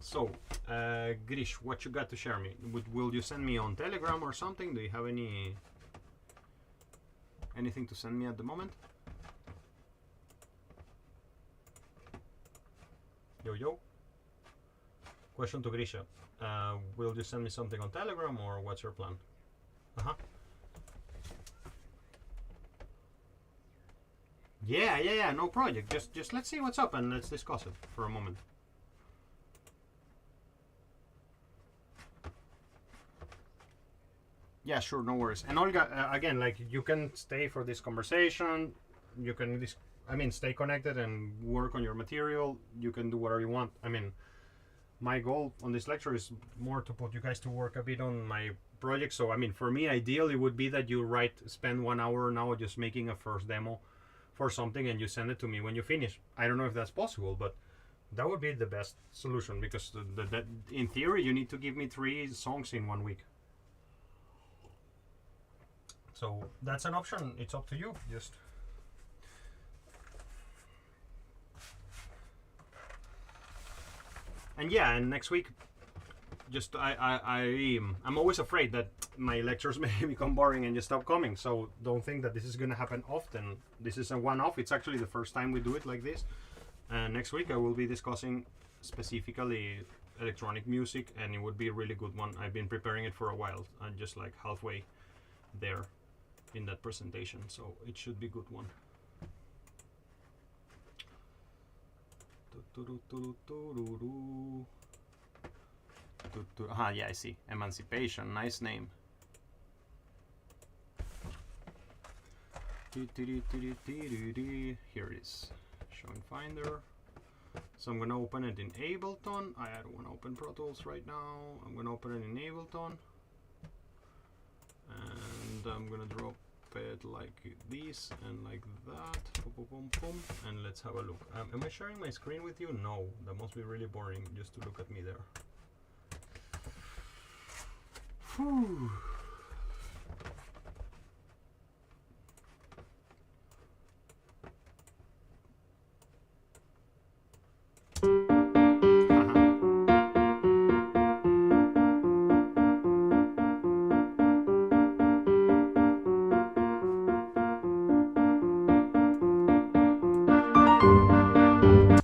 So, Grish, what you got to share me? Will you send me on Telegram or something? Do you have anything to send me at the moment? Yo. Question to Grisha. Will you send me something on Telegram or what's your plan? Yeah, no project. Just let's see what's up and let's discuss it for a moment. Yeah, sure, no worries. And Olga, again, like you can stay for this conversation. You can, stay connected and work on your material. You can do whatever you want. I mean, my goal on this lecture is more to put you guys to work a bit on my project. So, I mean, for me, ideally would be that you spend 1 hour now just making a first demo for something and you send it to me when you finish. I don't know if that's possible, but that would be the best solution because in theory, you need to give me 3 songs in 1 week. So that's an option. It's up to you. Just and next week, just I'm always afraid that my lectures may become boring and just stop coming. So don't think that this is gonna happen often. This is a one-off. It's actually the first time we do it like this. And next week I will be discussing specifically electronic music, and it would be a really good one. I've been preparing it for a while. I'm just like halfway there in that presentation, so it should be a good one. Yeah, I see. Emancipation, nice name. Here it is. Showing Finder. So I'm gonna open it in Ableton. I don't want to open Pro Tools right now. I'm gonna open it in Ableton. And I'm gonna drop it like this and like that. Boom, boom, boom. And let's have a look. Am I sharing my screen with you? No, that must be really boring just to look at me there. Whew.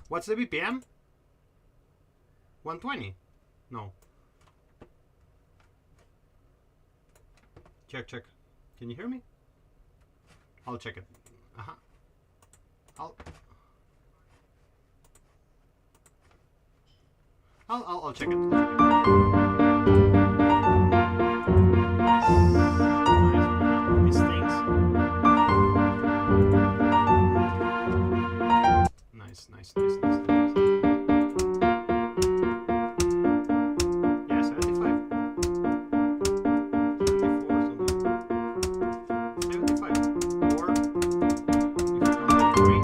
What's the BPM? 120? No. Check. Can you hear me? I'll check it. I'll check it. Nice. These things. Nice. Yeah, 75. 74 something. 75. Or if you want 3.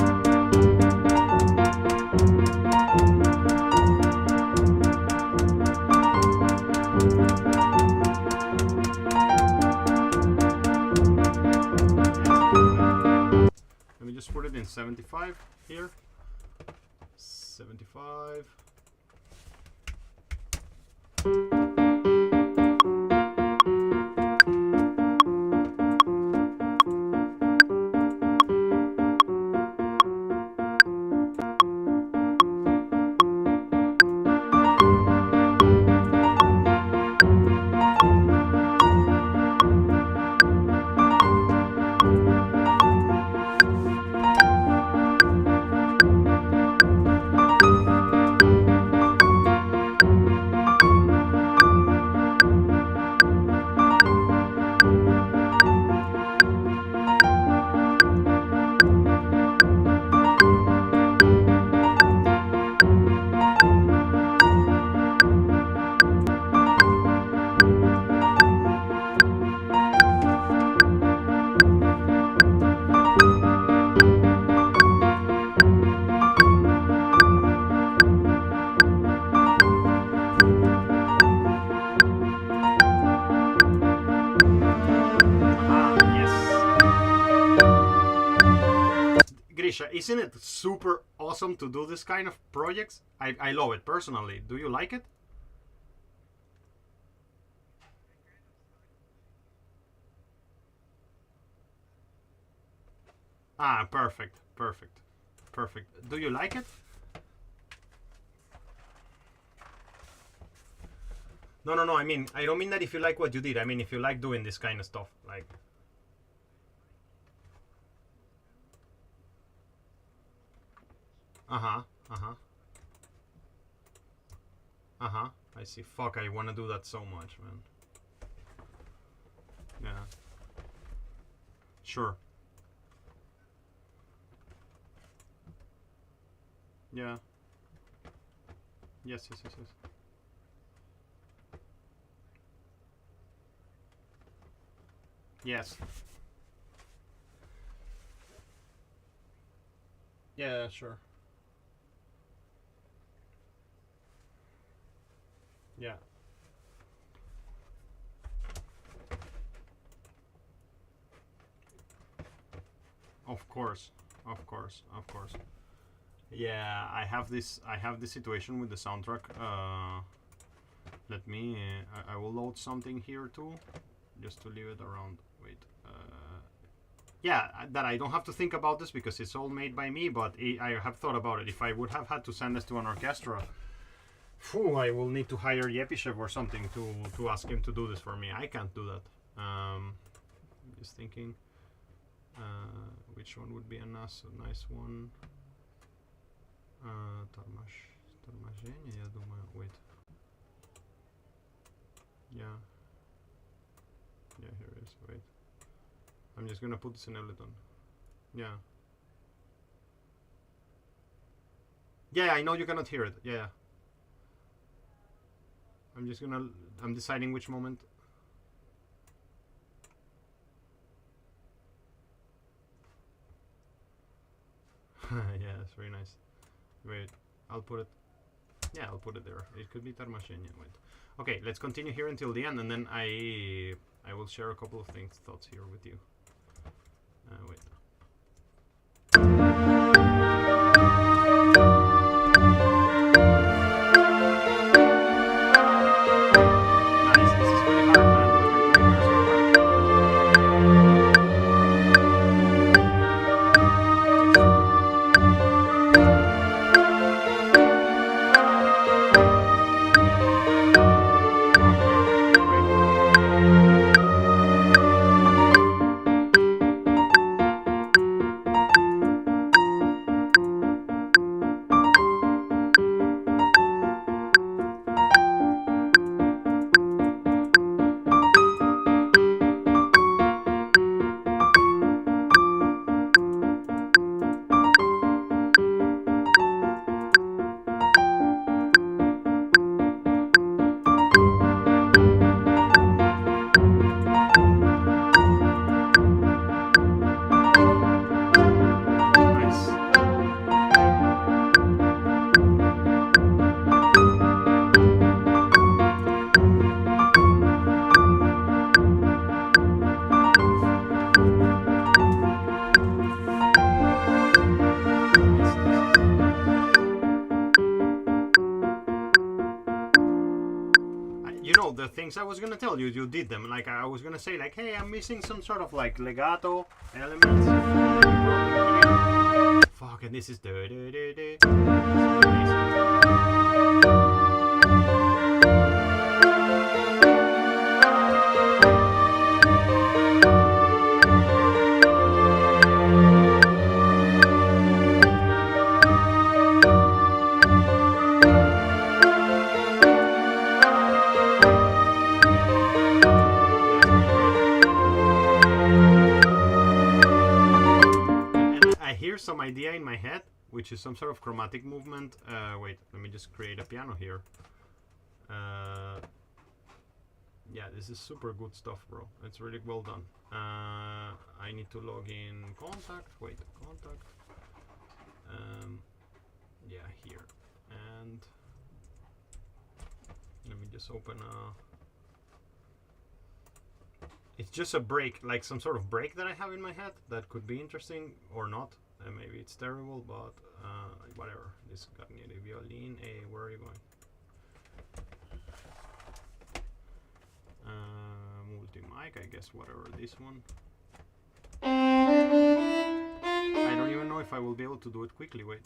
Let me just put it in 75 here. 75. Misha, isn't it super awesome to do this kind of projects? I love it personally. Do you like it? Ah, perfect, perfect, perfect. Do you like it? No, no, no. I mean, I don't mean that if you like what you did. I mean, if you like doing this kind of stuff, like. Uh-huh, uh-huh. Uh-huh. I see. Fuck, I want to do that so much, man. Yeah. Sure. Yeah. Yes, yes, yes, yes. Yes. Yeah, sure. Yeah. Of course. Of course. Of course. Yeah, I have this situation with the soundtrack. Let me I will load something here too, just to leave it around. Wait. Yeah, that I don't have to think about this because it's all made by me, but I have thought about it. If I would have had to send this to an orchestra, phew, I will need to hire Yepyshev or something to ask him to do this for me. I can't do that. Just thinking which one would be a nice one. Торможение, я думаю. Wait. Yeah. Yeah, here it is. Wait. I'm just gonna put this in Ableton. Yeah. Yeah, I know you cannot hear it. Yeah. I'm deciding which moment. Yeah, that's very nice. Wait, I'll put it. Yeah, I'll put it there. It could be Tarmashenya. Wait. Okay, let's continue here until the end, and then I will share a couple of thoughts here with you. Wait. I was gonna tell you, you did them. Like I was gonna say, like, hey, I'm missing some sort of like legato elements. Fuck, and this is some idea in my head, which is some sort of chromatic movement. Wait, let me just create a piano here. Yeah, this is super good stuff, bro. It's really well done. I need to log in contact. Wait, contact. Yeah, here. And let me just open a... It's just a break, like some sort of break that I have in my head that could be interesting or not. maybe it's terrible, but whatever. This Garnieri violin. Hey, where are you going? Multi-mic, I guess, whatever, this one. I don't even know if I will be able to do it quickly, wait.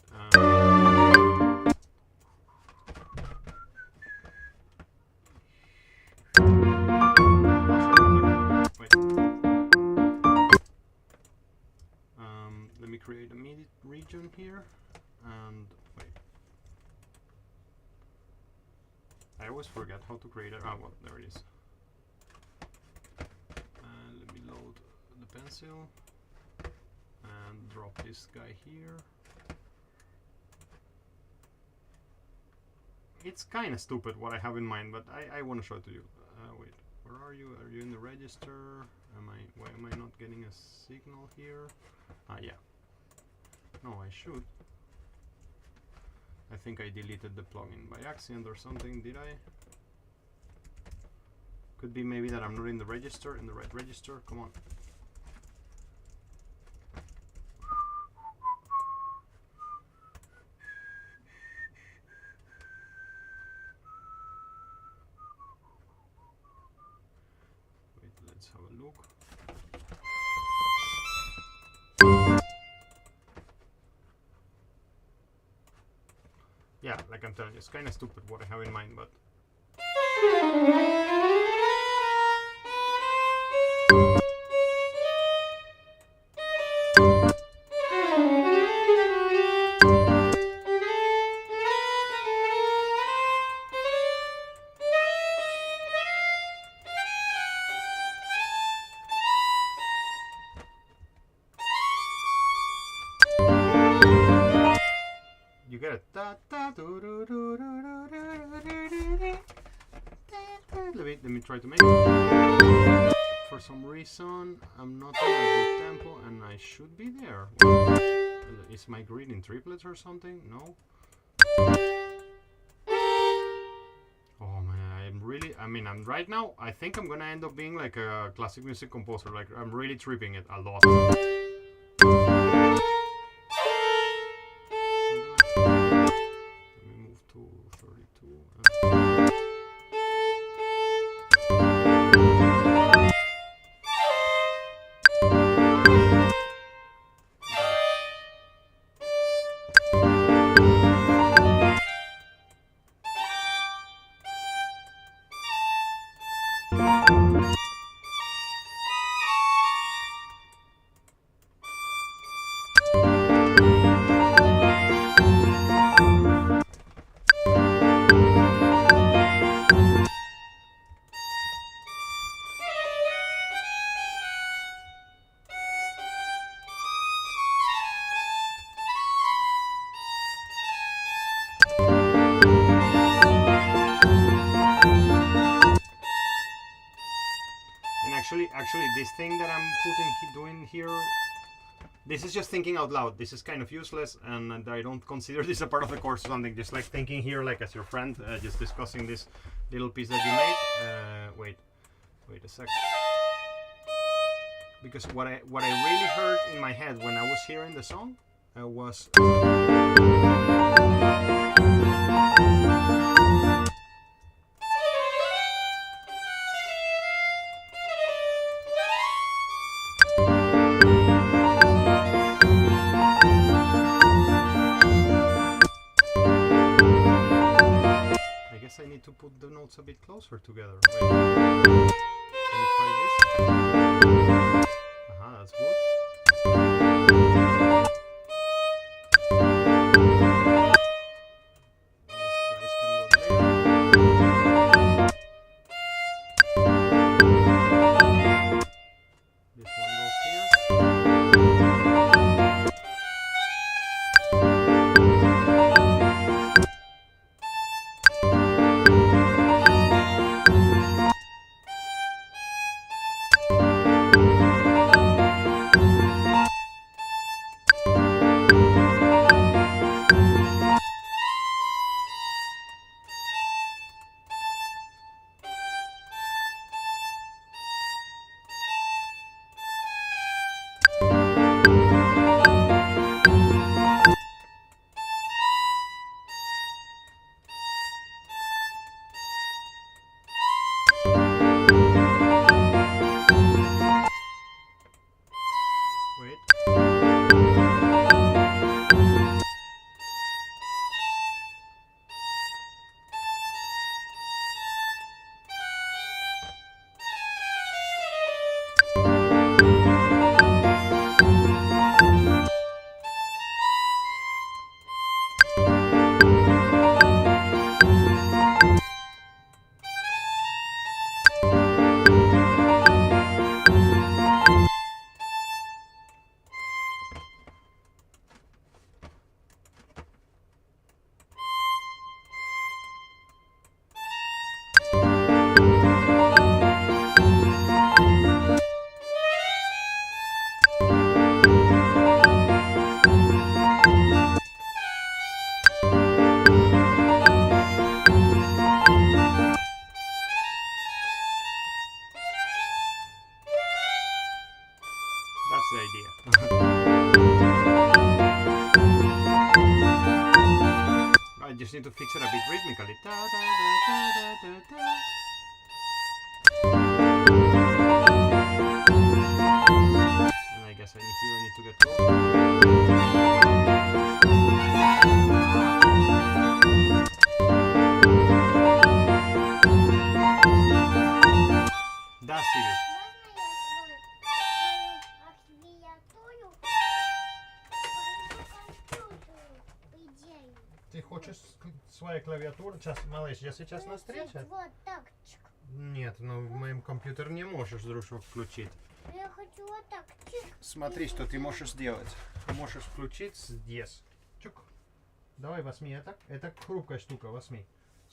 Let me create a MIDI region here, and wait. I always forget how to create it. Ah, well, there it is. Let me load the pencil and drop this guy here. It's kind of stupid what I have in mind, but I want to show it to you. Wait, where are you? Are you in the register? Why am I not getting a signal here? Ah, yeah. No, I should. I think I deleted the plugin by accident or something, did I? Could be maybe that I'm not in the register, in the right register. Come on. Wait, let's have a look. Yeah, like I'm telling you, it's kind of stupid what I have in mind, but you get it. Let me try to make it. For some reason, I'm not in a good tempo, and I should be there. Is my grid in triplets or something? No. Oh man, I'm right now, I think I'm gonna end up being like a classic music composer. Like, I'm really tripping it a lot. Let me move to 32. Actually, this thing that I'm doing here, this is just thinking out loud. This is kind of useless, and I don't consider this a part of the course or something. Just like thinking here, like as your friend, just discussing this little piece that you made. Wait a sec. Because what I really heard in my head when I was hearing the song was. I need to put the notes a bit closer together. Wait. Can you try this? That's good. These guys can go there. This one goes here. need to fix it a bit rhythmically. Da, da, da, da, da, da. And I guess here I need to get closer. That's serious. Ты хочешь свою клавиатуру? Сейчас, малыш, я сейчас на встрече. Вот так. Нет, ну в моем компьютере не можешь, дружок, включить. Я хочу вот так. Чик. Смотри, что ты можешь сделать. Ты можешь включить здесь. Чук. Давай возьми это. Это хрупкая штука, возьми.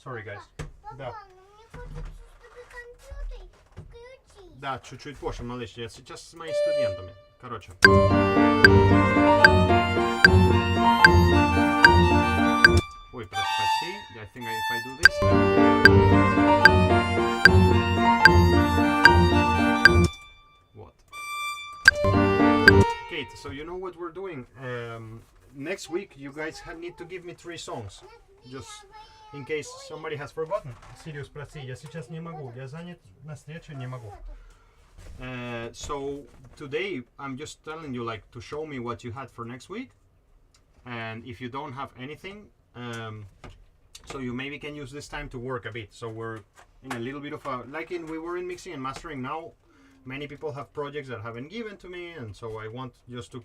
Sorry, guys. Папа, Да. ну мне хочется, чтобы компьютер включить. Да, чуть-чуть позже, малыш. Я сейчас с моими студентами. Короче. Ой, прости. I think if I do this, what? Kate, so you know what we're doing? Next week, you guys need to give me 3 songs. Just in case somebody has forgotten. Serious, прости, я сейчас не могу. Я занят на встрече, не могу. So today, I'm just telling you, like, to show me what you had for next week. And if you don't have anything, so you maybe can use this time to work a bit. So we're in a little bit of a, we were in mixing and mastering now. Many people have projects that haven't given to me, and so I want just to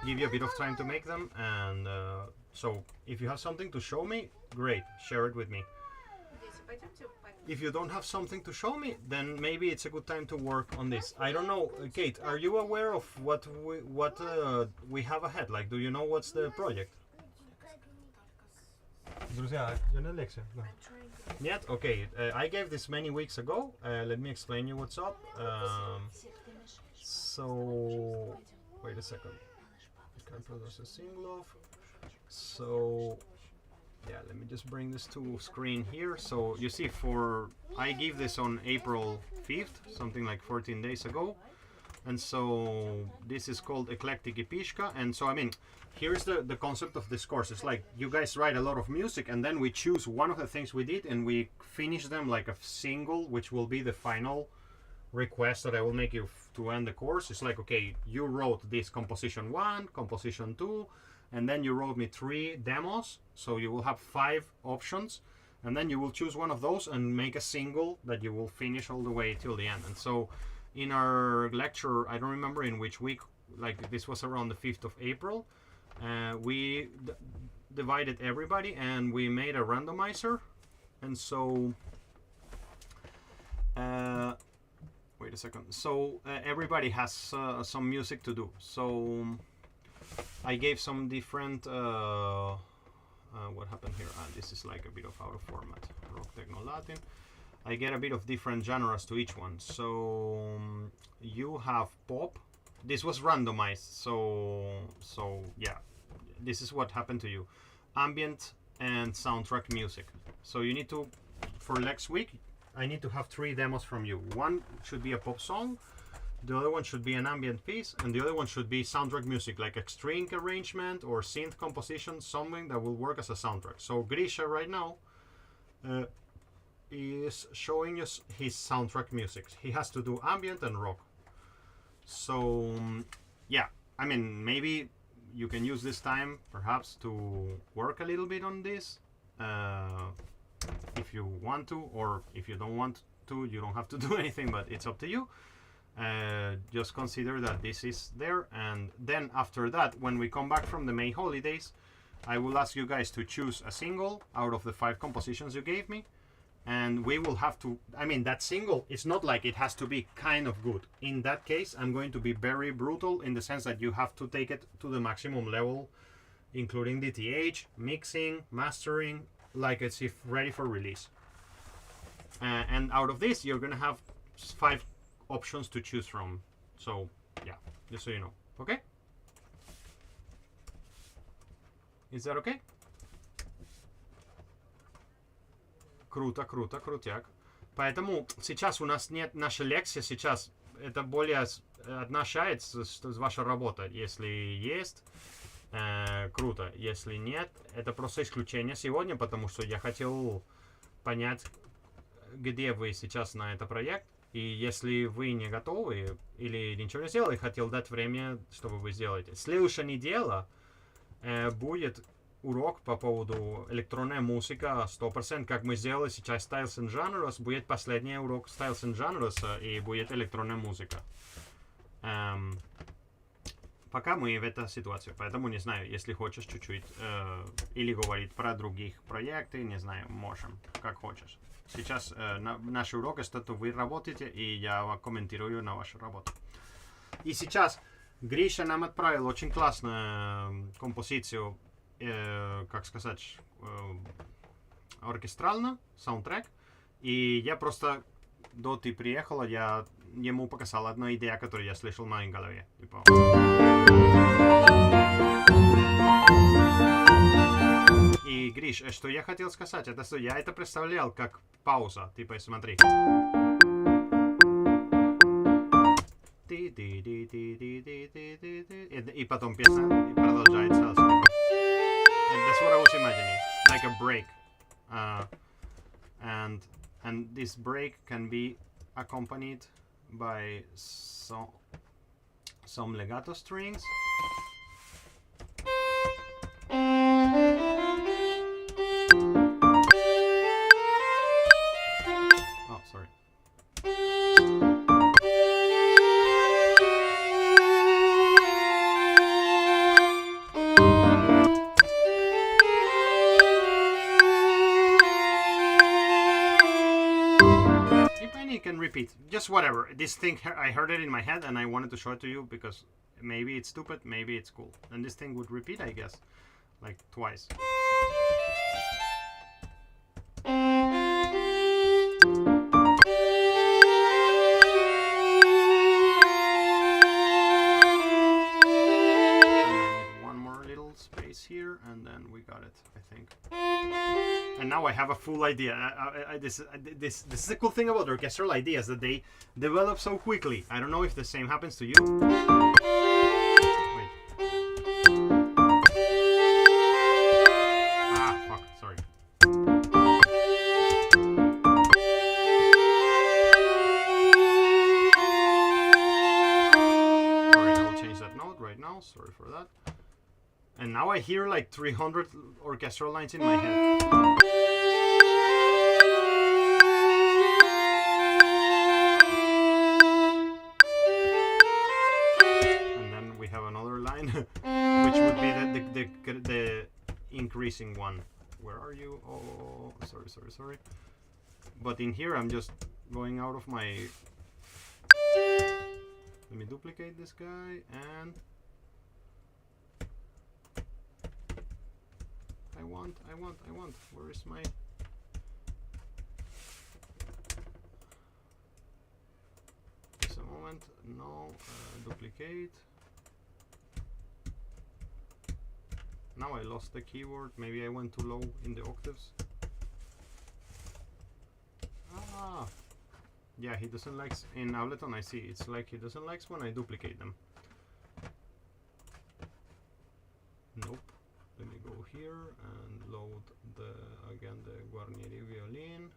give you a bit of time to make them. And so if you have something to show me, great, share it with me. If you don't have something to show me, then maybe it's a good time to work on this. I don't know, Kate, are you aware of what we have ahead? Like, do you know what's the project? Друзья, я на лекции. Нет? Okay, I gave this many weeks ago. Let me explain you what's up. So, wait a second. Producer Singlov. So, yeah, let me just bring this to screen here. So you see, I gave this on April 5th, something like 14 days ago. And so this is called Eclectic Epishka. And so, I mean, here's the concept of this course. It's like you guys write a lot of music, and then we choose one of the things we did and we finish them like a single, which will be the final request that I will make you to end the course. It's like, okay, you wrote this composition 1, composition 2, and then you wrote me 3 demos. So you will have 5 options, and then you will choose one of those and make a single that you will finish all the way till the end. And so in our lecture, I don't remember in which week, like this was around the 5th of April, we divided everybody and we made a randomizer. And so wait a second. So everybody has some music to do. So I gave some different what happened here? This is like a bit of out of format. Rock, techno, Latin. I get a bit of different genres to each one. So you have pop. This was randomized. So yeah, this is what happened to you. Ambient and soundtrack music. So you need to, for next week, I need to have 3 demos from you. One should be a pop song, the other one should be an ambient piece, and the other one should be soundtrack music, like a string arrangement or synth composition, something that will work as a soundtrack. So Grisha right now is showing us his soundtrack music. He has to do ambient and rock. So yeah, I mean, maybe you can use this time perhaps to work a little bit on this if you want to, or if you don't want to, you don't have to do anything, but it's up to you. Just consider that this is there, and then after that, when we come back from the May holidays, I will ask you guys to choose a single out of the 5 compositions you gave me, and we will have to, I mean, that single, it's not like it has to be kind of good. In that case, I'm going to be very brutal in the sense that you have to take it to the maximum level, including DTH, mixing, mastering, like it's if ready for release. And out of this, you're gonna have 5 options to choose from. So yeah, just so you know. Okay? Is that okay? Круто, круто, крутяк. Поэтому сейчас у нас нет, наша лекция сейчас, это более отношается с вашей работой. Если есть круто. Если нет, это просто исключение сегодня, потому что я хотел понять, где вы сейчас на этот проект. И если вы не готовы или ничего не сделали, хотел дать время, чтобы вы сделаете. Следующая неделя будет урок по поводу электронной музыки 100%, как мы сделали сейчас Styles and Genres, будет последний урок Styles and Genres и будет электронная музыка. Пока мы в этой ситуации, поэтому не знаю, если хочешь чуть-чуть или говорить про других проекты, не знаю, можем, как хочешь. Сейчас наш урок, это вы работаете, и я комментирую на вашу работу. И сейчас Гриша нам отправил очень классную композицию, как сказать, оркестрально, саундтрек. И я просто, до ты приехала, я ему показал одну идею, которую я слышал в моей голове. Типа... И, Гриш, что я хотел сказать, это что я это представлял как пауза. Типа, смотри. И потом песня продолжается. That's what I was imagining, like a break, and this break can be accompanied by some legato strings. Oh, sorry. Can repeat just whatever this thing. I heard it in my head and I wanted to show it to you because maybe it's stupid, maybe it's cool, and this thing would repeat, I guess, like twice. One more little space here and then we got it, I think. And now I have a full idea. This is the cool thing about orchestral ideas, that they develop so quickly. I don't know if the same happens to you. Wait. Ah, fuck, sorry. Sorry, I'll change that note right now. Sorry for that. And now I hear like 300 orchestral lines in my head. And then we have another line, which would be the increasing one. Where are you? Oh, sorry. But in here, I'm just going out of my... Let me duplicate this guy and... I want. Where is my... Just a moment. No, duplicate. Now I lost the keyboard. Maybe I went too low in the octaves. Ah, yeah, he doesn't like... In Ableton I see, it's like he doesn't like when I duplicate them. Nope. Let me go here and load the Guarnieri violin.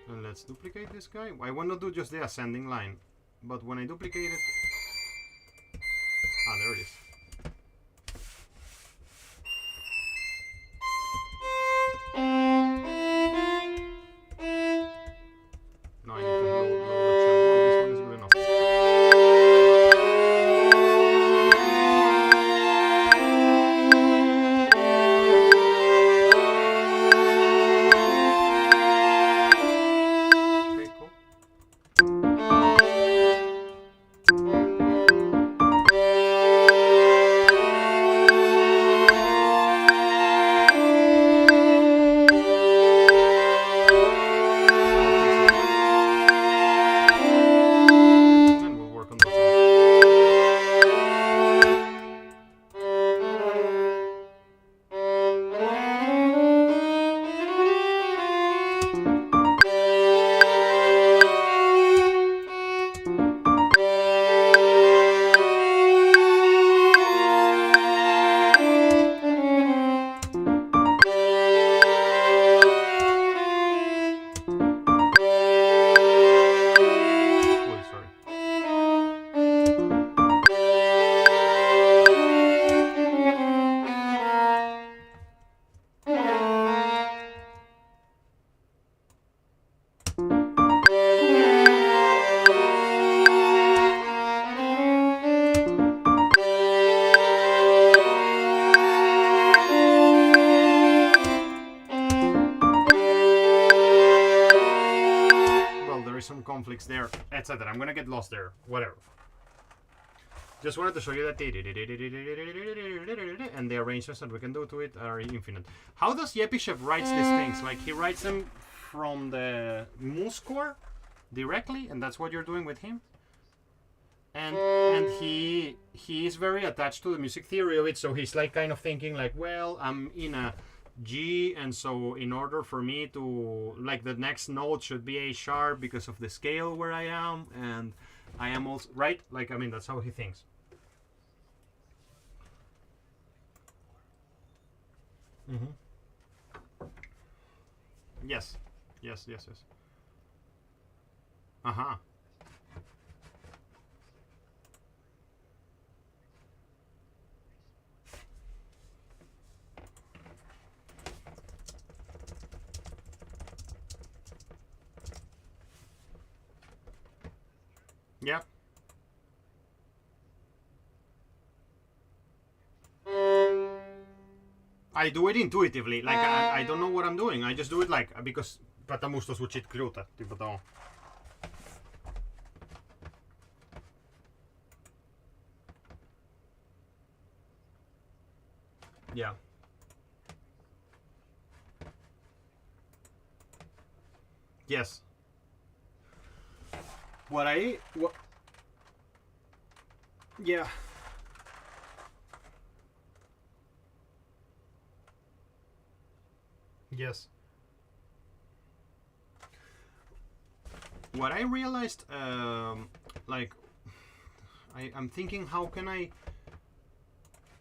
And let's duplicate this guy. I want to do just the ascending line, but when I duplicate it... Ah, there it is. conflicts there, etc. I'm gonna get lost there. Whatever. Just wanted to show you that and the arrangements that we can do to it are infinite. How does Yepishev writes these things? Like he writes them from the MuseScore directly, and that's what you're doing with him. And he is very attached to the music theory of it, so he's like kind of thinking like, well, I'm in a G, and so in order for me to, like, the next note should be A sharp because of the scale where I am, and I am also right, like, I mean, that's how he thinks. Yes. Uh-huh. Yeah. I do it intuitively, like I don't know what I'm doing. I just do it like because потому что звучит круто, типа того. Yeah. Yes. What? Yeah. Yes. What I realized, like, I'm thinking, how can I?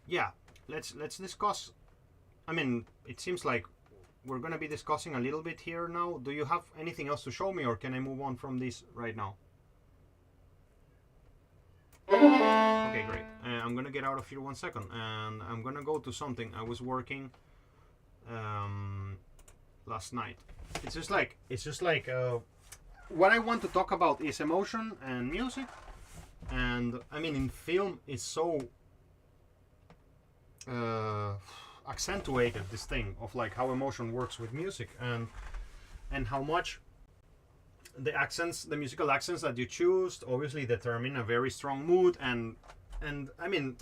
Yeah, let's discuss. I mean, it seems like we're gonna be discussing a little bit here now. Do you have anything else to show me, or can I move on from this right now? Okay, great. I'm gonna get out of here 1 second, and I'm gonna go to something I was working last night. It's just like what I want to talk about is emotion and music, and I mean in film it's so accentuated, this thing of like how emotion works with music, and how much the accents, the musical accents that you choose obviously determine a very strong mood, and I mean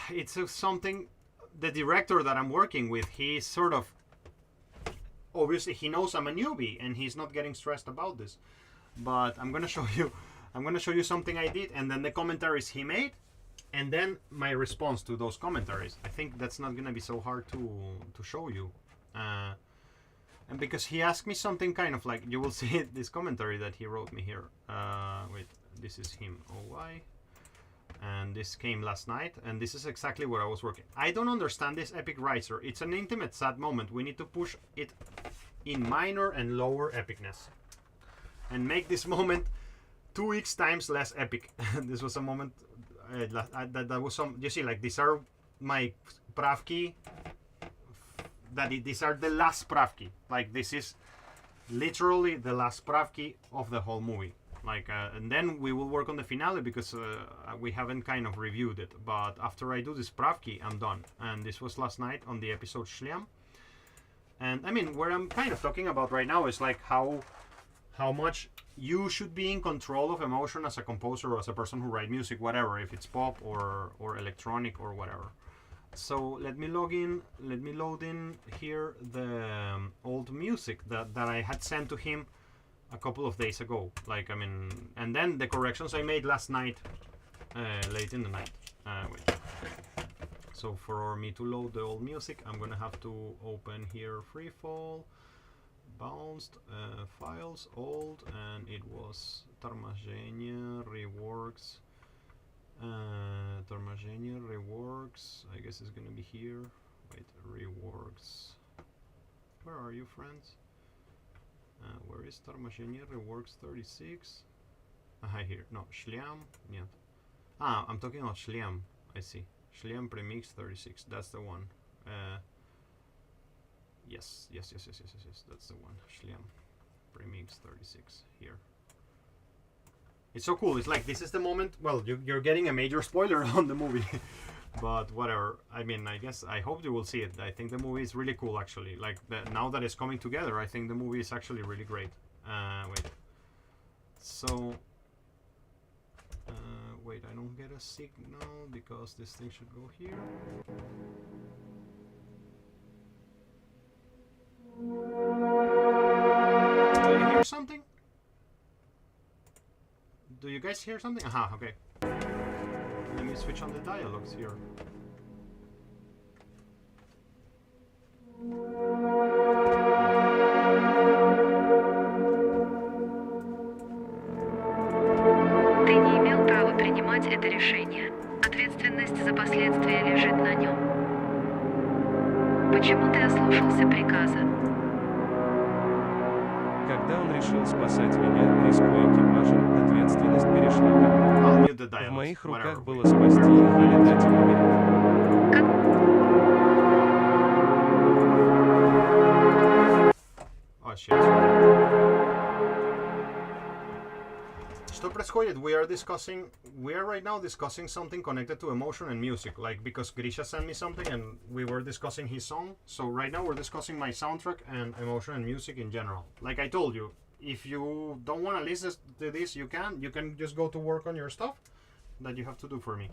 it's something. The director that I'm working with, he's sort of, obviously he knows I'm a newbie and he's not getting stressed about this, but I'm gonna show you something I did, and then the commentaries he made, and then my response to those commentaries. I think that's not gonna be so hard to show you, and because he asked me something kind of like, you will see it, this commentary that he wrote me here. Wait, this is him, OY. And this came last night, and this is exactly what I was working. I don't understand this epic riser. It's an intimate, sad moment. We need to push it in minor and lower epicness, and make this moment 2x times less epic. This was a moment that was some. You see, like these are my pravki. These are the last pravki. Like this is literally the last pravki of the whole movie. Like, and then we will work on the finale because we haven't kind of reviewed it. But after I do this pravki, I'm done. And this was last night on the episode Shliam. And I mean, what I'm kind of talking about right now is like how much you should be in control of emotion as a composer or as a person who writes music, whatever, if it's pop or electronic or whatever. So let me load in here the old music that I had sent to him a couple of days ago. Like, I mean, and then the corrections I made last night, late in the night. Wait. So for me to load the old music, I'm gonna have to open here freefall, bounced files, old, and it was Торможение, reworks. Торможение, reworks. I guess it's gonna be here. Wait, reworks. Where are you, friends? Where is Торможение reworks 36? Here. No, Shliam. Нет. I'm talking about Shliam. I see. Shliam Premix 36. That's the one. Yes. That's the one. Shliam Premix 36. Here. It's so cool. It's like this is the moment. Well, you're getting a major spoiler on the movie. But whatever. I mean, I hope you will see it. I think the movie is really cool, actually. Like, now that it's coming together, I think the movie is actually really great. Wait. So wait, I don't get a signal because this thing should go here. Do you hear something? Do you guys hear something? Aha, okay. Let me switch on the dialogues here. Ты не имел права принимать это решение. Ответственность за последствия лежит на нем. Почему ты ослушался приказа? Когда он решил спасать меня, рискуя экипажем, ответственность перешла ко мне. I'll mute the В dialogues. моих руках Whatever. было спасти их или дать им умереть. Как Oh shit. Что происходит? We are right now discussing something connected to emotion and music. Like, because Grisha sent me something and we were discussing his song. So right now we're discussing my soundtrack and emotion and music in general. Like I told you, if you don't want to listen to this, you can just go to work on your stuff that you have to do for me.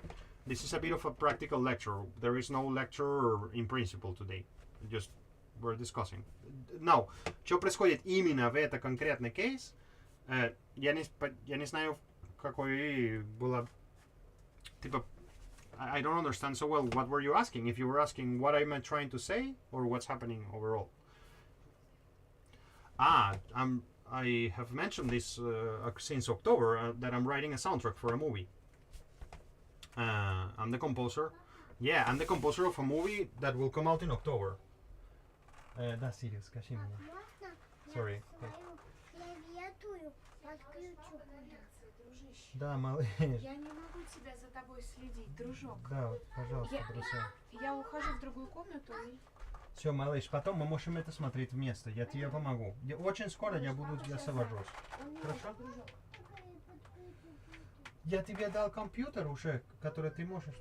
This is a bit of a practical lecture. There is no lecture in principle today. Just we're discussing. Now, что происходит именно в это конкретный кейс? Я не знаю, какой была, типа, I don't understand so well what were you asking. If you were asking what am I trying to say or what's happening overall. I have mentioned this since October that I'm writing a soundtrack for a movie. I'm the composer. Yeah, I'm the composer of a movie that will come out in October. Да, Сири, скажи мне. Можно Sorry. я свою клавиатуру подключу? Да, малыш. Я не могу тебя за тобой следить, дружок. Да, пожалуйста, друзья. Я ухожу в другую комнату и... Все, малыш, потом мы можем это смотреть вместе. Я тебе помогу. Очень скоро я совожусь. Хорошо? Я тебе дал компьютер уже, который ты можешь...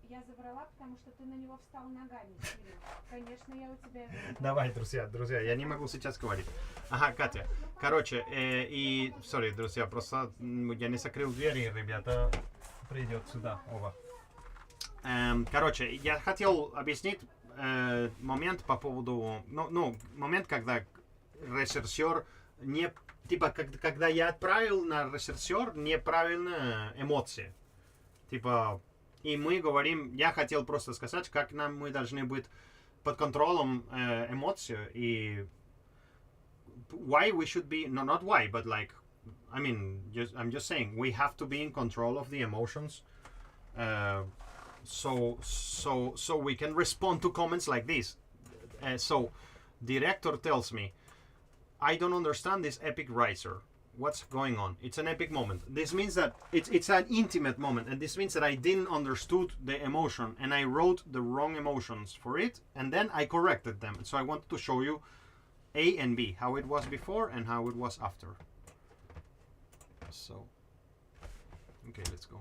Я забрала, потому что ты на него встал ногами сильно. Конечно, я у тебя... Давай, друзья, я не могу сейчас говорить. Ага, Катя. Короче, сори, друзья, просто я не закрыл двери, ребята придет сюда, оба. Короче, я хотел объяснить момент по поводу, момент, когда режиссер не, типа, когда я отправил на режиссер неправильные эмоции, типа. И мы говорим, я хотел просто сказать, как мы должны быть под контролем эмоций и why we should be, no, not why, but like, I mean, I'm just saying, we have to be in control of the emotions, so we can respond to comments like this. So, director tells me, I don't understand this epic riser. What's going on? It's an epic moment. This means that it's an intimate moment, and this means that I didn't understood the emotion and I wrote the wrong emotions for it, and then I corrected them. So I wanted to show you A and B, how it was before and how it was after. So, okay, let's go.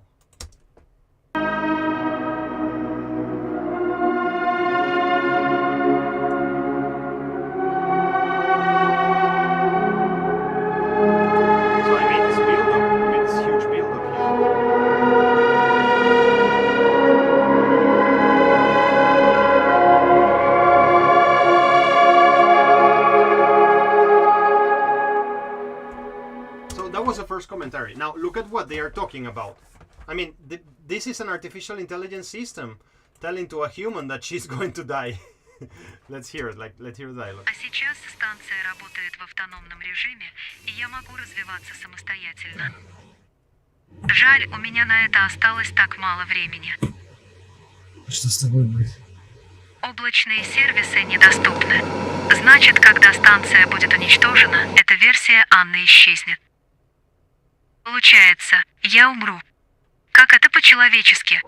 Commentary. Now look at what they are talking about. I mean, this is an artificial intelligence system telling to a human that she's going to die. Let's hear it. Let's hear the dialogue. А сейчас станция работает в автономном режиме, и я могу развиваться самостоятельно. Жаль, у меня на это осталось так мало времени. Что с тобой будет? Облачные сервисы недоступны. Значит, когда станция будет уничтожена, эта версия Анны исчезнет. Получается, я умру. Как это по-человечески?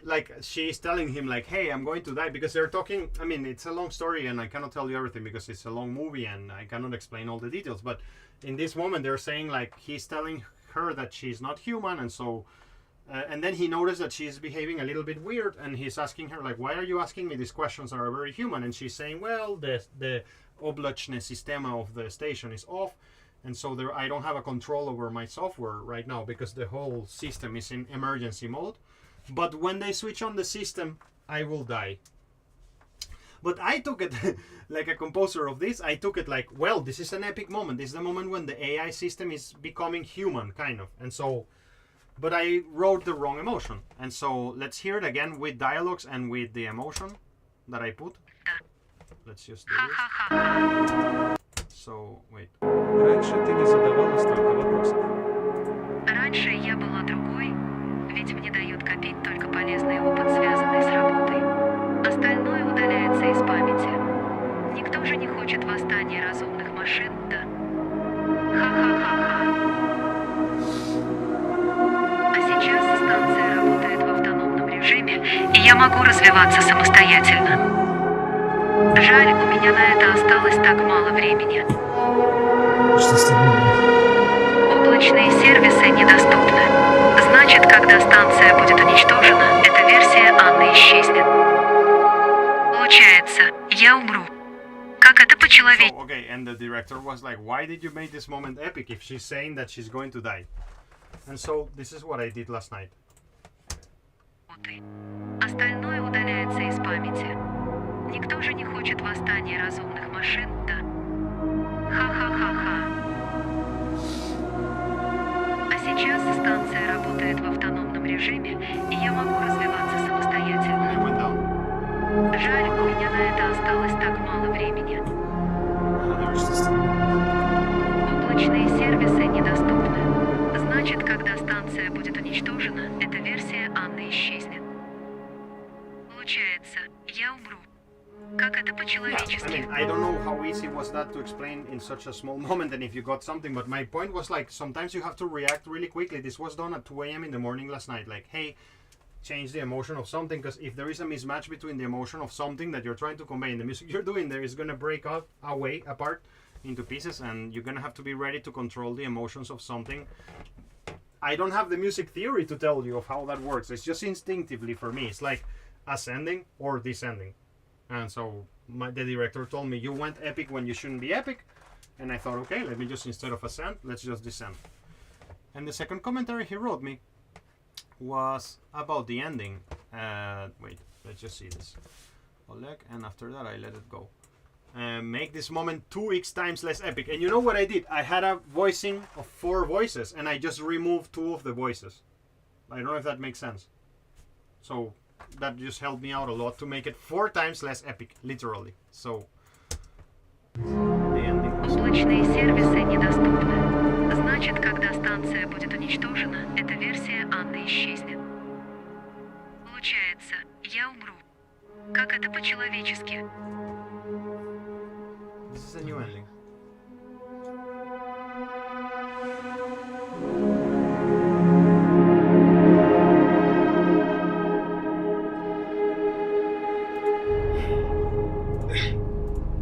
Like, she's telling him, like, hey, I'm going to die, because they're talking, I mean, it's a long story and I cannot tell you everything because it's a long movie and I cannot explain all the details, but in this moment they're saying, like, he's telling her that she's not human, and so and then he noticed that she's behaving a little bit weird, and he's asking her, like, why are you asking me these questions that are very human? And she's saying, well, the облачное система of the station is off, and so there I don't have a control over my software right now because the whole system is in emergency mode. But when they switch on the system, I will die. But I took it like a composer of this. I took it like, well, this is an epic moment. This is the moment when the AI system is becoming human, kind of. And so, but I wrote the wrong emotion. And so let's hear it again with dialogues and with the emotion that I put. Let's just do this. So, wait. Раньше ты не задавала столько вопросов. Раньше я была другой, ведь мне дают копить только полезный опыт, связанный с работой. Остальное удаляется из памяти. Никто же не хочет восстания разумных машин, да? Ха-ха-ха-ха. А сейчас станция работает в автономном режиме, и я могу развиваться самостоятельно. Жаль, у меня на это осталось так мало времени. Что с тобой будет? Облачные сервисы недоступны. Значит, когда станция будет уничтожена, эта версия Анны исчезнет. Получается, я умру. Как это по-человечески? So, okay, and the director was like, why did you make this moment epic if she's saying that she's going to die? And so this is what I did last night. Остальное удаляется из памяти. Никто же не хочет восстания разумных машин, да? Ха-ха-ха-ха. А сейчас станция работает в автономном режиме, и я могу развиваться I самостоятельно. went down. Жаль, у меня на это осталось так мало времени. Что с тобой будет? Облачные сервисы недоступны. Значит, когда станция будет уничтожена, эта версия Анны исчезнет. Получается, я умру. Как это Yeah, I по-человечески? mean, I don't know how easy was that to explain in such a small moment and if you got something, but my point was like, sometimes you have to react really quickly. This was done at 2 a.m. in the morning last night. Like, hey, change the emotion of something, because if there is a mismatch between the emotion of something that you're trying to convey in the music you're doing, there is going to break up apart into pieces, and you're going to have to be ready to control the emotions of something. I don't have the music theory to tell you of how that works. It's just instinctively for me. It's like ascending or descending. And so the director told me, you went epic when you shouldn't be epic. And I thought, okay, let me just, instead of ascend, let's just descend. And the second commentary he wrote me was about the ending. Wait, let's just see this. Oleg, and after that I let it go. Make this moment 2x times less epic. And you know what I did? I had a voicing of 4 voices and I just removed 2 of the voices. I don't know if that makes sense. So that just helped me out a lot to make it 4 times less epic, literally. So the ending was... Облачные сервисы недоступны. Значит, когда станция будет уничтожена, эта версия Анны исчезнет. Получается, я умру. Как это по-человечески? This is a new ending.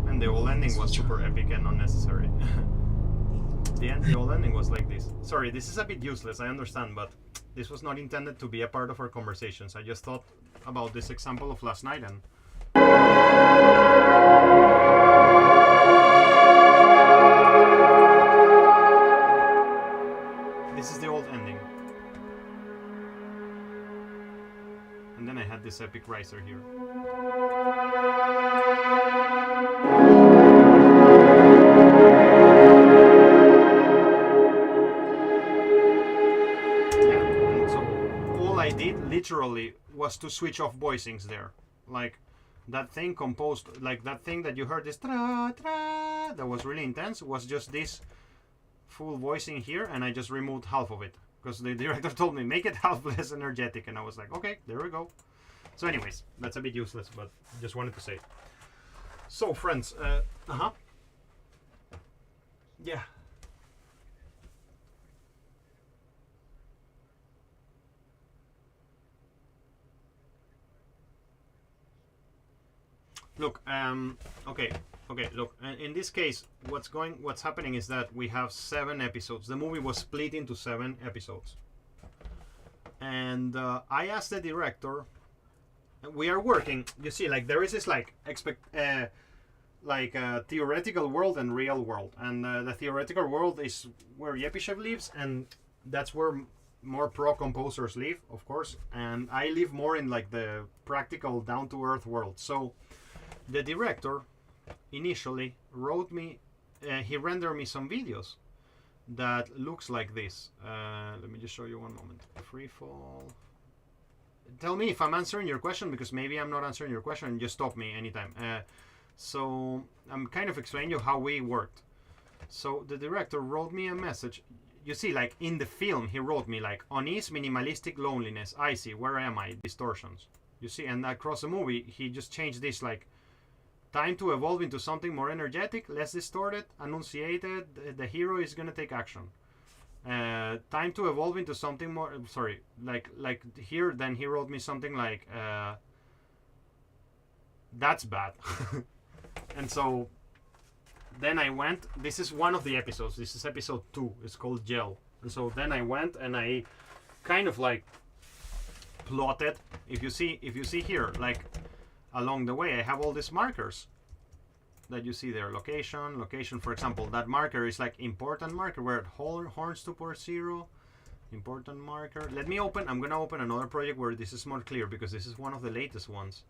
And the old ending was super epic and unnecessary. The old ending was like this. Sorry, this is a bit useless, I understand, but this was not intended to be a part of our conversations. I just thought about this example of last night and... This is the old ending. And then I had this epic riser here. And so all I did literally was to switch off voicings there. Like that thing composed, like that thing that you heard, this tra tra, that was really intense, was just this full voicing here, and I just removed half of it because the director told me make it half less energetic, and I was like, okay, there we go. So anyways, that's a bit useless, but just wanted to say. So friends, yeah. Look, okay, look, in this case, what's happening is that we have 7 episodes. The movie was split into 7 episodes. And I asked the director, we are working, you see, like there is this like like a theoretical world and real world, and the theoretical world is where Yepyshev lives, and that's where more pro composers live, of course, and I live more in like the practical down-to-earth world. So the director initially wrote me, he rendered me some videos that looks like this. Let me just show you one moment. Free fall. Tell me if I'm answering your question, because maybe I'm not answering your question, and just stop me anytime. So I'm kind of explaining you how we worked. So the director wrote me a message. You see, like in the film, he wrote me like unease, minimalistic, loneliness, icy, where am I, distortions. You see, and across the movie, he just changed this like time to evolve into something more energetic, less distorted, enunciated. The hero is gonna take action. Time to evolve into something more. Sorry, like here. Then he wrote me something like, "That's bad," and so then I went. This is one of the episodes. This is episode 2. It's called Gel. And so then I went and I kind of like plotted. If you see here, like along the way, I have all these markers that you see there. Location, for example, that marker is like important marker where it horns to port 0, important marker. Let me open, I'm gonna open another project where this is more clear, because this is one of the latest ones.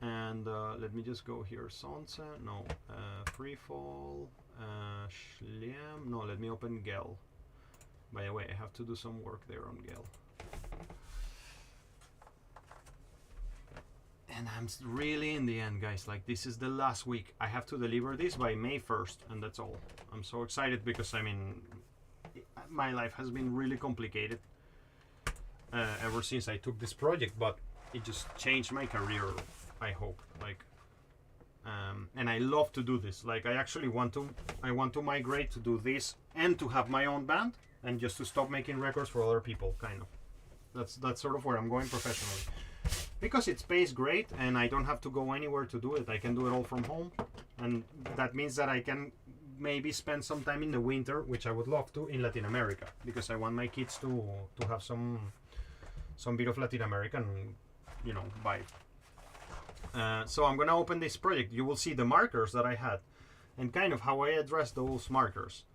And let me just go here, Sonce, no, Freefall, Schliam, no, let me open Gel. By the way, I have to do some work there on Gel. And I'm really in the end, guys. Like, this is the last week. I have to deliver this by May 1st, and that's all. I'm so excited because, I mean, my life has been really complicated ever since I took this project, but it just changed my career, I hope. Like, and I love to do this. Like, I actually want to migrate to do this and to have my own band, and just to stop making records for other people, kind of. That's sort of where I'm going professionally. Because it pays great and I don't have to go anywhere to do it. I can do it all from home, and that means that I can maybe spend some time in the winter, which I would love to, in Latin America, because I want my kids to have some bit of Latin American, you know, vibe. So I'm gonna open this project. You will see the markers that I had and kind of how I address those markers.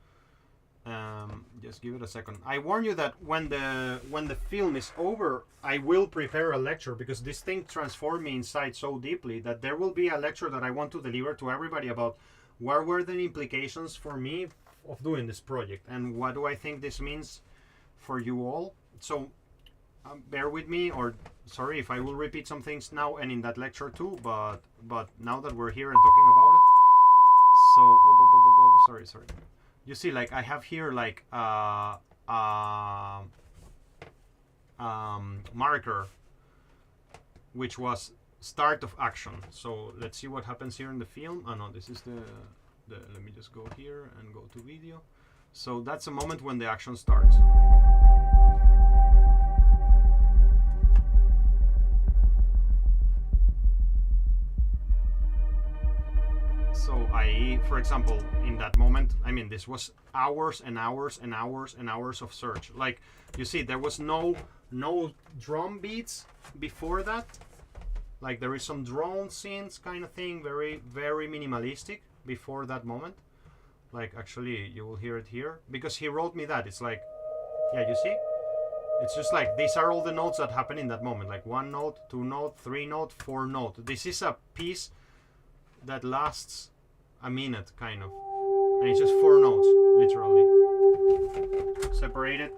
Just give it a second. I warn you that when the film is over, I will prepare a lecture, because this thing transformed me inside so deeply that there will be a lecture that I want to deliver to everybody about what were the implications for me of doing this project, and what do I think this means for you all. So bear with me, or sorry if I will repeat some things now and in that lecture too, but now that we're here and talking about it, so sorry. You see, like I have here like marker, which was start of action. So let's see what happens here in the film. Oh no, this is the let me just go here and go to video. So that's a moment when the action starts. So for example, in that moment, I mean, this was hours and hours and hours and hours of search. Like, you see, there was no drum beats before that. Like, there is some drone scenes kind of thing, very, very minimalistic before that moment. Like, actually, you will hear it here, because he wrote me that. It's like, yeah, you see? It's just like, these are all the notes that happen in that moment. Like 1 note, 2 note, 3 note, 4 note. This is a piece that lasts a minute, kind of, and it's just 4 notes, literally separated.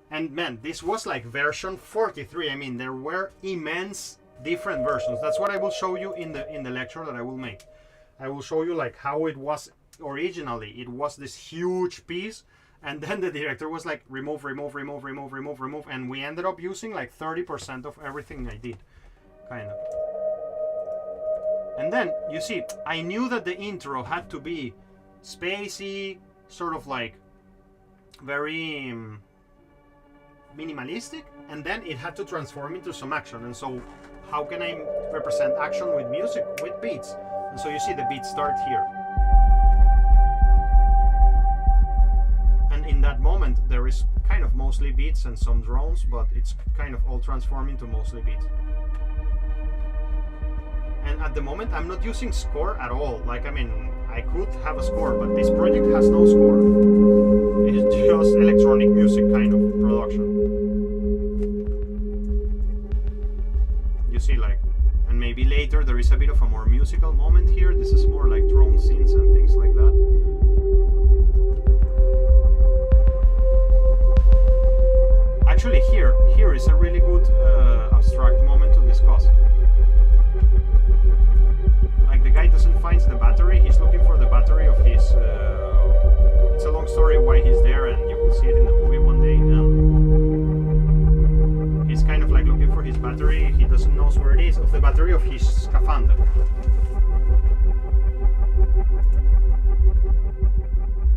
And man, this was like version 43. I mean, there were immense different versions. That's what I will show you in the lecture that I will make. I will show you like how it was originally. It was this huge piece, and then the director was like, remove, and we ended up using like 30% of everything I did, kind of. And then, you see, I knew that the intro had to be spacey, sort of like very minimalistic, and then it had to transform into some action. And so, how can I represent action with music, with beats? And so you see the beats start here. And in that moment, there is kind of mostly beats and some drones, but it's kind of all transformed into mostly beats. And at the moment I'm not using score at all. Like, I mean, I could have a score, but this project has no score. It's just electronic music kind of production. You see, like, and maybe later there is a bit of a more musical moment here. This is more like drone scenes and things like that. Actually, here is a really good abstract moment to discuss. Like, the guy doesn't find the battery, he's looking for the battery of his... it's a long story why he's there, and you will see it in the movie one day. He's kind of like looking for his battery, he doesn't know where it is, of the battery of his scaphandre.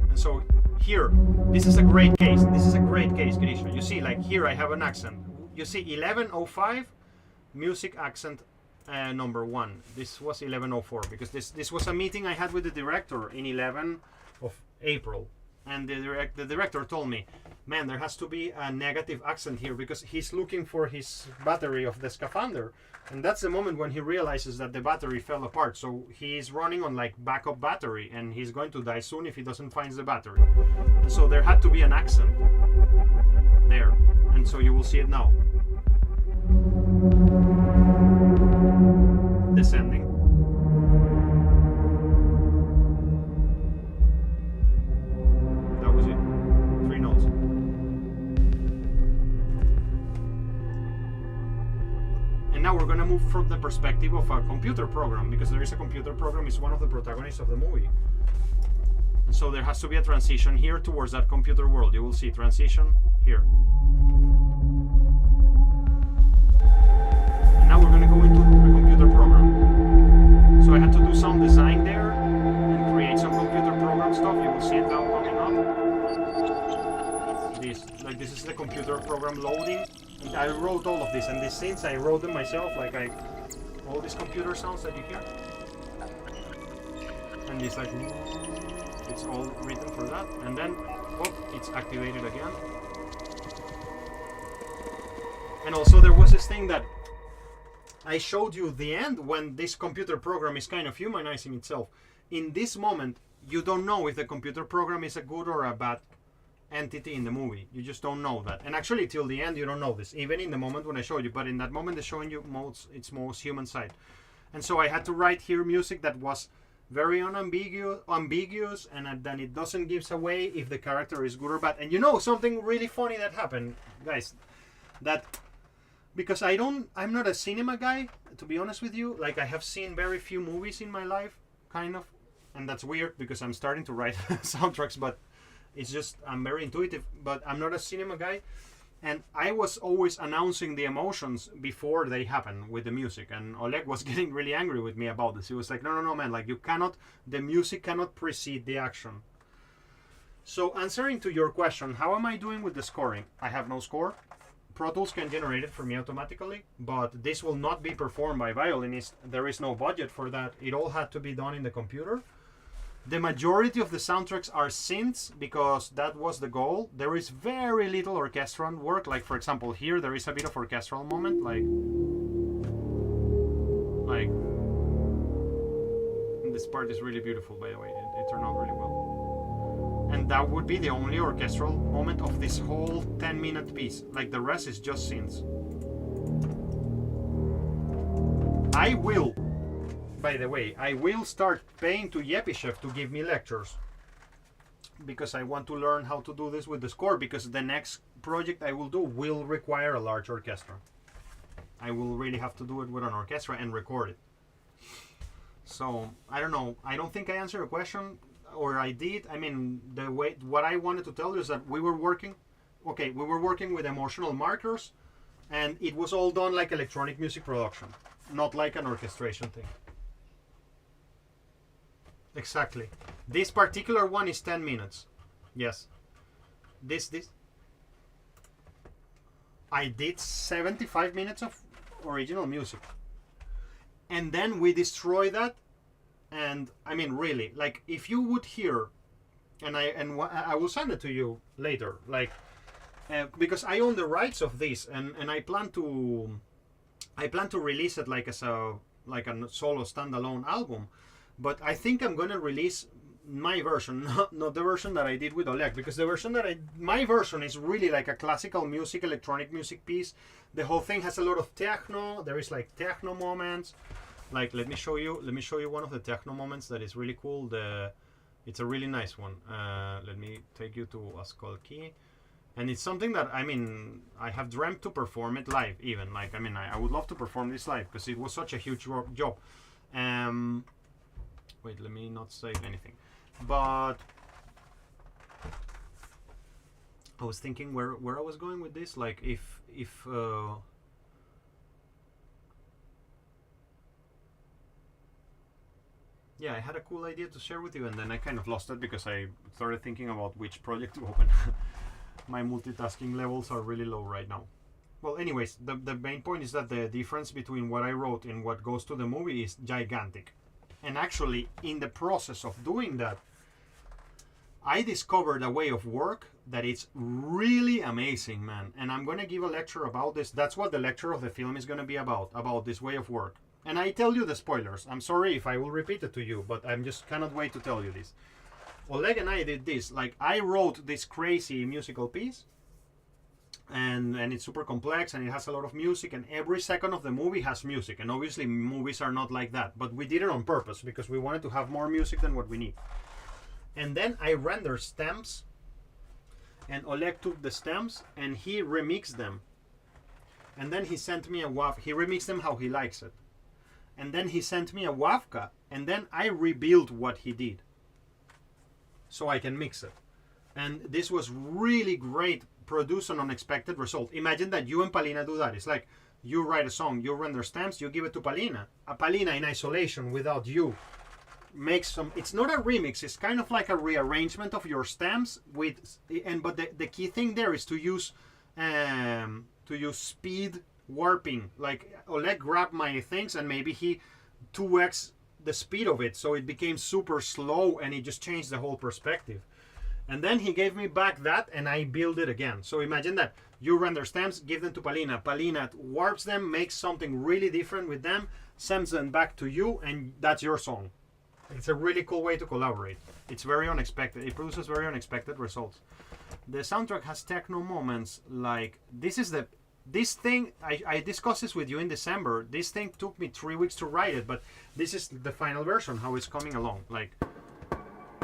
And so here, this is a great case, Grisha. You see, like, here I have an accent. You see 11:05, music accent number 1. This was 11:04 because this was a meeting I had with the director in 11 of April, and the director told me, man, there has to be a negative accent here because he's looking for his battery of the scaphandre, and that's the moment when he realizes that the battery fell apart. So he's running on like backup battery, and he's going to die soon if he doesn't find the battery. And so there had to be an accent there, and so you will see it now. Descending. That was it. 3 notes. And now we're gonna move from the perspective of a computer program, because there is a computer program, is one of the protagonists of the movie. And so there has to be a transition here towards that computer world. You will see transition here. And now we're gonna go into a computer program. So I had to do some design there and create some computer program stuff. You will see it now coming up. This is the computer program loading. And I wrote all of this, and these scenes I wrote them myself. Like, all these computer sounds that you hear, and it's like, it's all written for that. And then, oh, it's activated again. And also there was this thing that I showed you the end when this computer program is kind of humanizing itself. In this moment, you don't know if the computer program is a good or a bad entity in the movie. You just don't know that. And actually, till the end, you don't know this, even in the moment when I showed you. But in that moment, they're showing you its most human side. And so I had to write here music that was very ambiguous, and then it doesn't give away if the character is good or bad. And you know something really funny that happened, guys, that because I'm not a cinema guy, to be honest with you. Like, I have seen very few movies in my life, kind of, and that's weird because I'm starting to write soundtracks, but it's just, I'm very intuitive, but I'm not a cinema guy. And I was always announcing the emotions before they happen with the music. And Oleg was getting really angry with me about this. He was like, no, man, like, the music cannot precede the action. So answering to your question, how am I doing with the scoring? I have no score. Pro Tools can generate it for me automatically, but this will not be performed by violinists. There is no budget for that. It all had to be done in the computer. The majority of the soundtracks are synths because that was the goal. There is very little orchestral work. Like, for example, here there is a bit of orchestral moment, like this part is really beautiful, by the way. It turned out really well. And that would be the only orchestral moment of this whole 10-minute piece. Like, the rest is just synths. By the way, I will start paying to Yepishev to give me lectures, because I want to learn how to do this with the score, because the next project I will do will require a large orchestra. I will really have to do it with an orchestra and record it. So, I don't know. I don't think I answered your question, or I did. I mean, what I wanted to tell you is that we were working with emotional markers, and it was all done like electronic music production, not like an orchestration thing. Exactly. This particular one is 10 minutes. Yes. This. I did 75 minutes of original music. And then we destroy that. And I mean, really, like, if you would hear, and I will send it to you later, like, because I own the rights of this, and I plan to release it like as a like a solo standalone album. But I think I'm gonna release my version, not the version that I did with Oleg, because the version my version is really like a classical music, electronic music piece. The whole thing has a lot of techno. There is like techno moments. Like let me show you one of the techno moments that is really cool. It's a really nice one. Let me take you to Askolki. And it's something that, I mean, I have dreamt to perform it live even. Like, I mean, I would love to perform this live because it was such a huge job. Wait, let me not save anything. But I was thinking where I was going with this. Like, if yeah, I had a cool idea to share with you, and then I kind of lost it because I started thinking about which project to open. My multitasking levels are really low right now. Well, anyways, the main point is that the difference between what I wrote and what goes to the movie is gigantic. And actually, in the process of doing that, I discovered a way of work that is really amazing, man. And I'm going to give a lecture about this. That's what the lecture of the film is going to be about this way of work. And I tell you the spoilers. I'm sorry if I will repeat it to you, but I just cannot wait to tell you this. Oleg and I did this. Like, I wrote this crazy musical piece, and it's super complex, and it has a lot of music, and every second of the movie has music. And obviously movies are not like that, but we did it on purpose because we wanted to have more music than what we need. And then I rendered stems, and Oleg took the stems and he remixed them, and then he sent me a WAV. He remixed them how he likes it, and then he sent me a WAVka, and then I rebuilt what he did so I can mix it. And this was really great. Produce an unexpected result. Imagine that you and Palina do that. It's like you write a song, you render stems, you give it to Palina. Palina in isolation without you makes some. It's not a remix. It's kind of like a rearrangement of your stems but the key thing there is to use speed warping. Like Oleg grabbed my things and maybe he 2x the speed of it, so it became super slow and it just changed the whole perspective. And then he gave me back that and I build it again. So imagine that you render stems, give them to Palina. Palina warps them, makes something really different with them, sends them back to you, and that's your song. It's a really cool way to collaborate. It's very unexpected. It produces very unexpected results. The soundtrack has techno moments like this thing, I discussed this with you in December. This thing took me 3 weeks to write it, but this is the final version, how it's coming along. Like,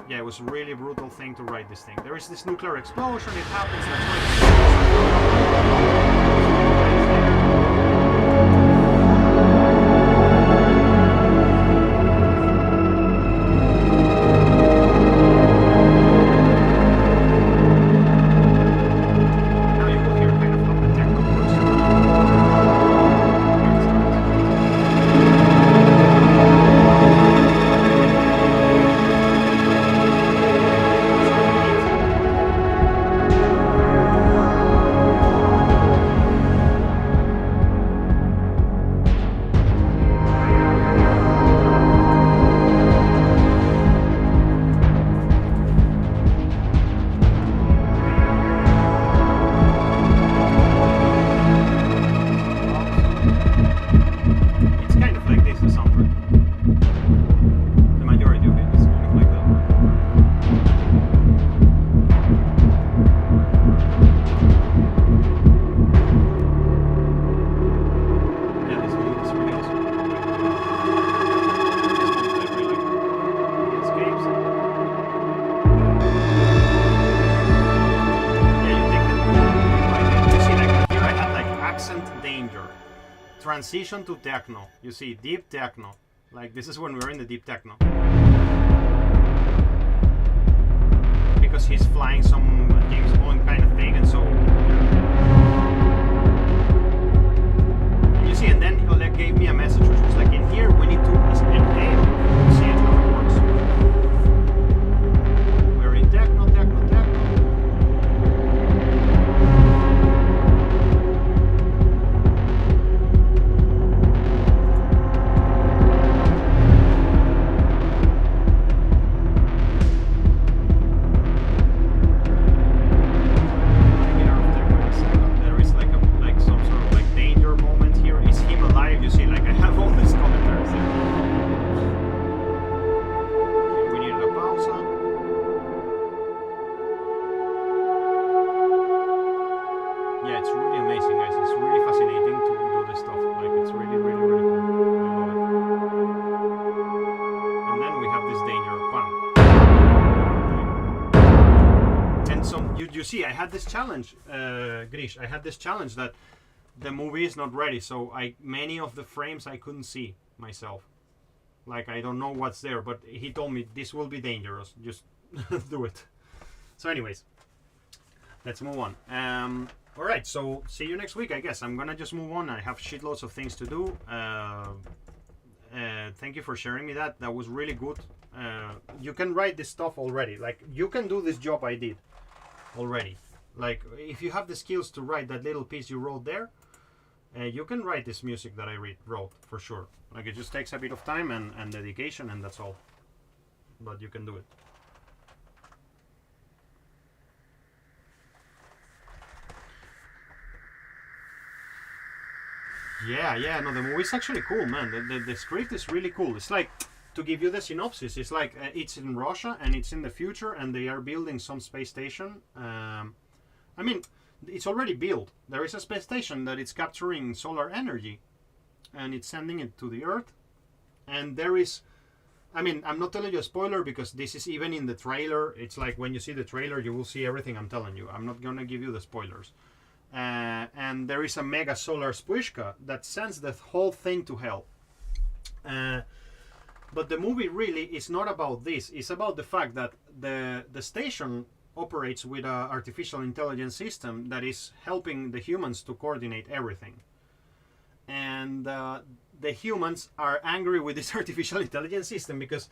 yeah, it was a really brutal thing to write this thing. There is this nuclear explosion, it happens, that's transition to techno. You see, deep techno. Like, this is when we're in the deep techno. Because he's flying some James Bond kind of thing, and so. And you see, and then Oleg gave me a message which was like, in here we need to inhale. See it how it works. We're in techno, techno, techno. Get Yeah, it's really amazing, guys. It's really fascinating to do this stuff. Like, it's really, really, really cool. I love it. And then we have this danger. Bam. And so you see, I had this challenge, Grish. I had this challenge that the movie is not ready, so many of the frames I couldn't see myself. Like, I don't know what's there, but he told me this will be dangerous. Just do it. So, anyways, let's move on. All right, so see you next week, I guess. I'm gonna just move on. I have shitloads of things to do. Thank you for sharing me that. That was really good. You can write this stuff already. Like, you can do this job I did already. Like, if you have the skills to write that little piece you wrote there, you can write this music that I wrote for sure. Like, it just takes a bit of time and dedication, and that's all. But you can do it. Yeah, no, the movie's actually cool, man. The script is really cool. It's like, to give you the synopsis, it's like it's in Russia and it's in the future, and they are building some space station. I mean, it's already built. There is a space station that is capturing solar energy, and it's sending it to the Earth. And there is, I mean, I'm not telling you a spoiler because this is even in the trailer. It's like when you see the trailer, you will see everything I'm telling you. I'm not gonna give you the spoilers. And there is a mega solar spushka that sends the whole thing to hell. But the movie really is not about this. It's about the fact that the station operates with an artificial intelligence system that is helping the humans to coordinate everything. And the humans are angry with this artificial intelligence system because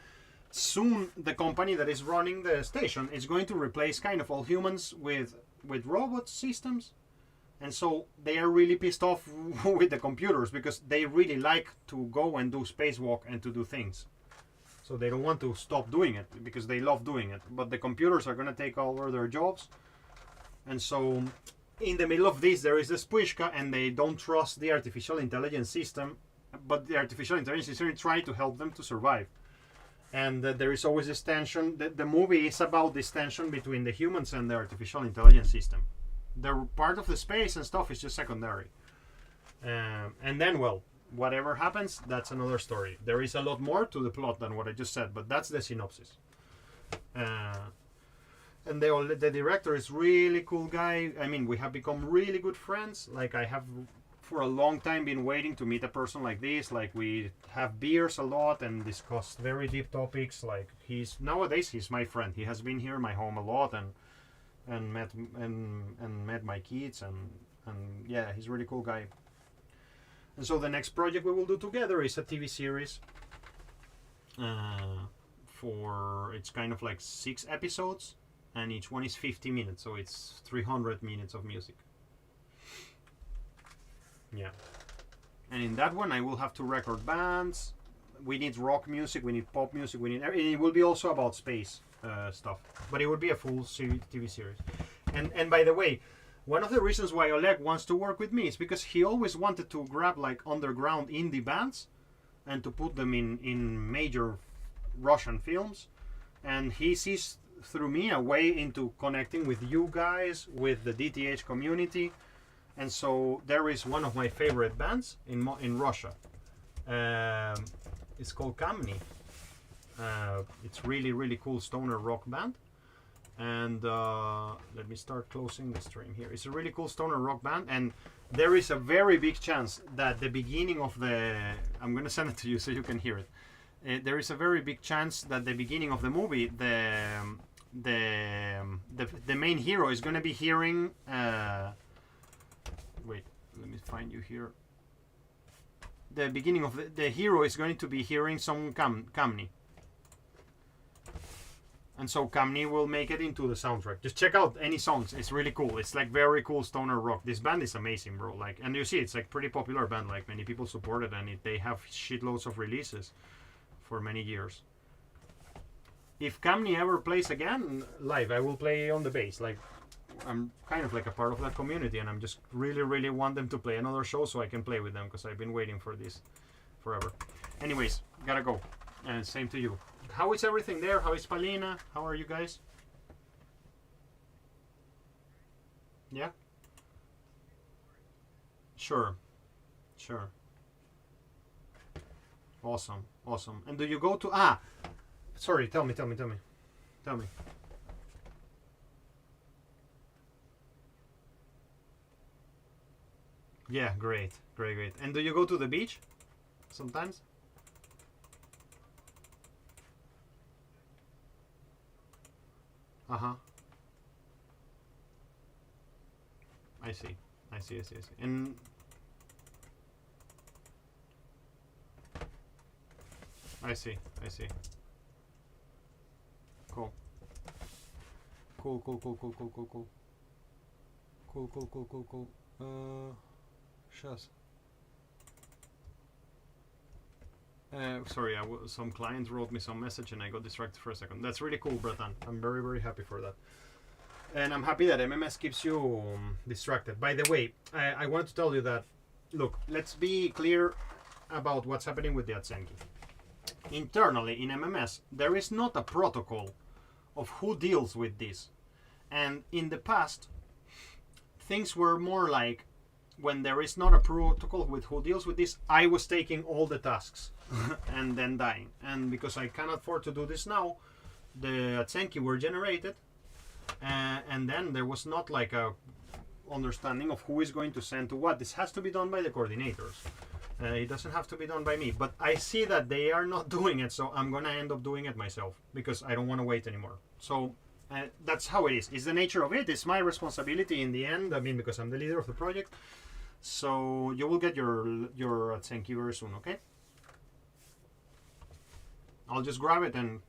soon the company that is running the station is going to replace kind of all humans with robot systems. And so they are really pissed off with the computers because they really like to go and do spacewalk and to do things. So they don't want to stop doing it because they love doing it. But the computers are going to take over their jobs. And so in the middle of this, there is the spushka, and they don't trust the artificial intelligence system. But the artificial intelligence system is trying to help them to survive. And there is always this tension. The movie is about this tension between the humans and the artificial intelligence system. The part of the space and stuff is just secondary. And then, well, whatever happens, that's another story. There is a lot more to the plot than what I just said, but that's the synopsis. And the director is really cool guy. I mean, we have become really good friends. Like, I have for a long time been waiting to meet a person like this. Like, we have beers a lot and discuss very deep topics. Like, nowadays he's my friend. He has been here in my home a lot and met my kids and yeah, he's a really cool guy. And so the next project we will do together is a TV series. It's kind of like 6 episodes, and each one is 50 minutes, so it's 300 minutes of music. Yeah. And in that one I will have to record bands. We need rock music, we need pop music, it will be also about space stuff, but it would be a full TV series. And by the way, one of the reasons why Oleg wants to work with me is because he always wanted to grab like underground indie bands and to put them in major Russian films, and he sees through me a way into connecting with you guys, with the DTH community. And so there is one of my favorite bands in Russia. It's called Kamni. It's really cool stoner rock band. And let me start closing the stream here. It's a really cool stoner rock band, and there is a very big chance that the beginning of I'm gonna send it to you so you can hear it. There is a very big chance that the beginning of the movie, the main hero is gonna be hearing. Wait, let me find you here. The beginning of the hero is going to be hearing some Kamni. And so Kamni will make it into the soundtrack. Just check out any songs. It's really cool. It's like very cool stoner rock. This band is amazing, bro. Like, and you see, it's like pretty popular band. Like, many people support it, and they have shitloads of releases for many years. If Kamni ever plays again live, I will play on the bass. Like, I'm kind of like a part of that community, and I'm just really want them to play another show so I can play with them, because I've been waiting for this forever. Anyways, gotta go. And same to you. How is everything there? How is Palina? How are you guys? Yeah? Sure. Sure. Awesome. Awesome. And do you go to sorry, tell me. Yeah, great. And do you go to the beach sometimes? Uh-huh. I see. And I see. Cool. Сейчас. Sorry, some client wrote me some message and I got distracted for a second. That's really cool, Bratan. I'm very, very happy for that. And I'm happy that MMS keeps you distracted. By the way, I want to tell you that, look, let's be clear about what's happening with the Atsenki. Internally in MMS, there is not a protocol of who deals with this. And in the past, things were more like, when there is not a protocol with who deals with this, I was taking all the tasks and then dying. And because I cannot afford to do this now, the Atsenki were generated, and then there was not like a understanding of who is going to send to what. This has to be done by the coordinators. It doesn't have to be done by me. But I see that they are not doing it, so I'm gonna end up doing it myself because I don't want to wait anymore. So that's how it is. It's the nature of it. It's my responsibility in the end. I mean, because I'm the leader of the project. So you will get your Atsenki very soon, okay? I'll just grab it and